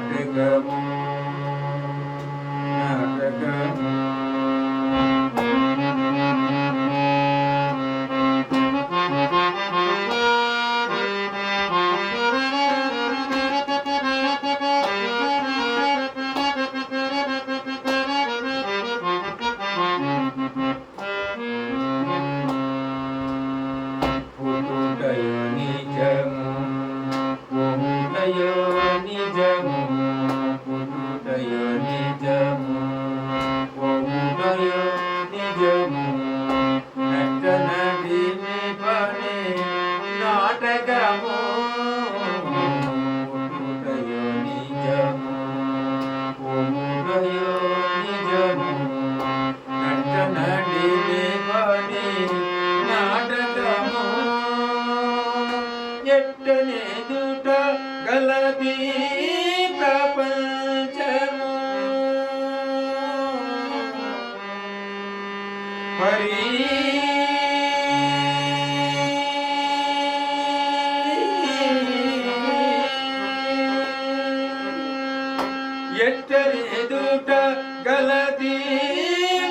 నాటకము నాటకము పుట్టుటయో నిజము పోవుటయో నిజము పుట్టుటయో నిజము పోవుటయో నిజము నట్ట నడిమి పని నాటకము పుట్టుటయో నిజము పోవుటయో నిజము నట్ట నడిమి పని నాటకము ఎట్టనేదుట గలది ప్రపంచము హరి ఎట్టనేదుట గలది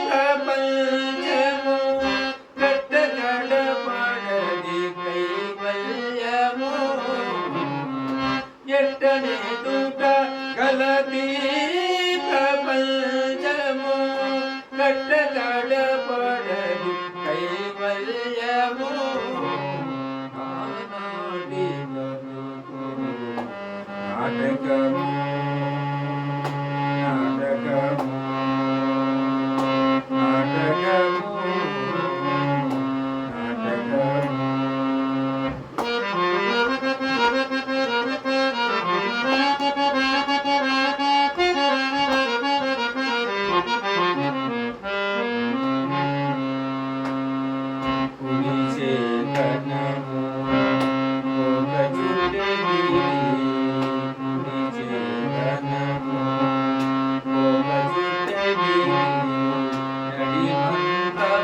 ప్రపంచము ఎట్టనే దూట గలది ప్రపంచము కట్టగడపడది కైవల్యము ఆనాటి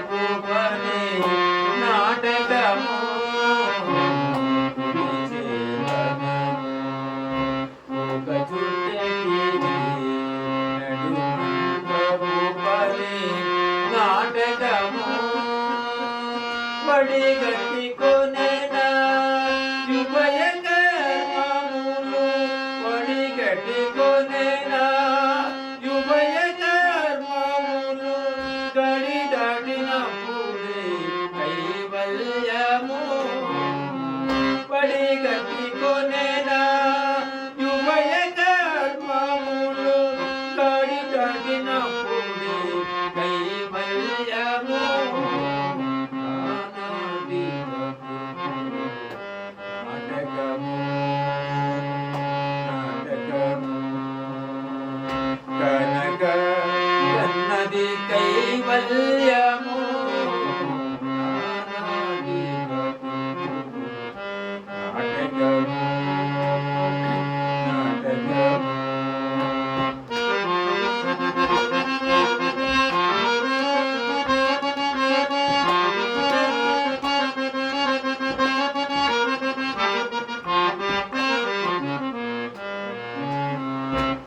బతుకు నాటకము నాటకము నాటకము పడిగట్టి కొనేనా యువయ కర్మములు పడిగట్టి కొనేనా యువయ కర్మములు గడి దాటినప్పుడే కైవల్యము పడిగట్టి కొనేనా యువయ కర్మములు గడి దాటినప్పుడే కైవల్యము కన్నది కైవల్యము నానాది నాటకము నాటకము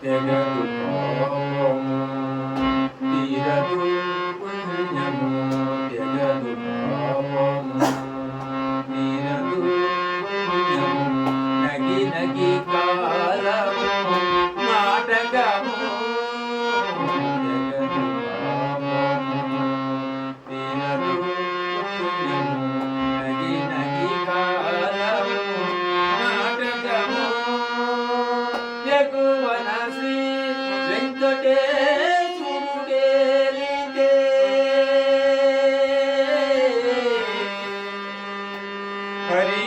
తెగదు పాపము తీరదు పుణ్యము తెగదు పాపము తీరదు పుణ్యము నగి నగి కాలము నాటకము తెగదు పాపము తీరదు పుణ్యము నగి నగి కాలము నాటకము ఎక్కువన శ్రీ వెంకటేశుడేలితే హరి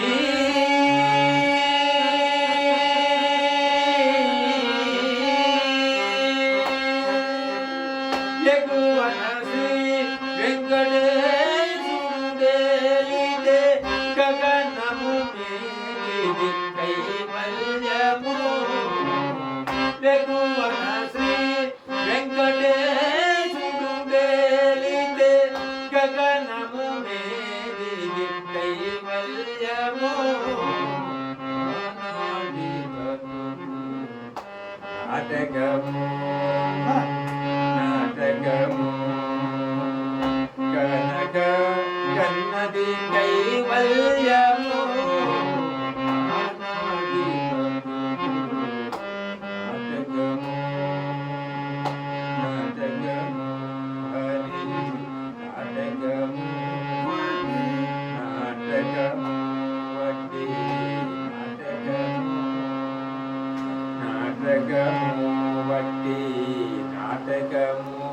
నాటకము నాటకము కనక కన్నది కైవల్యము నానాది నాటకము నాటకము హరి నాటకము నాటకము వడ్డీ నాటకము నాటకము వడ్డీ నాటకము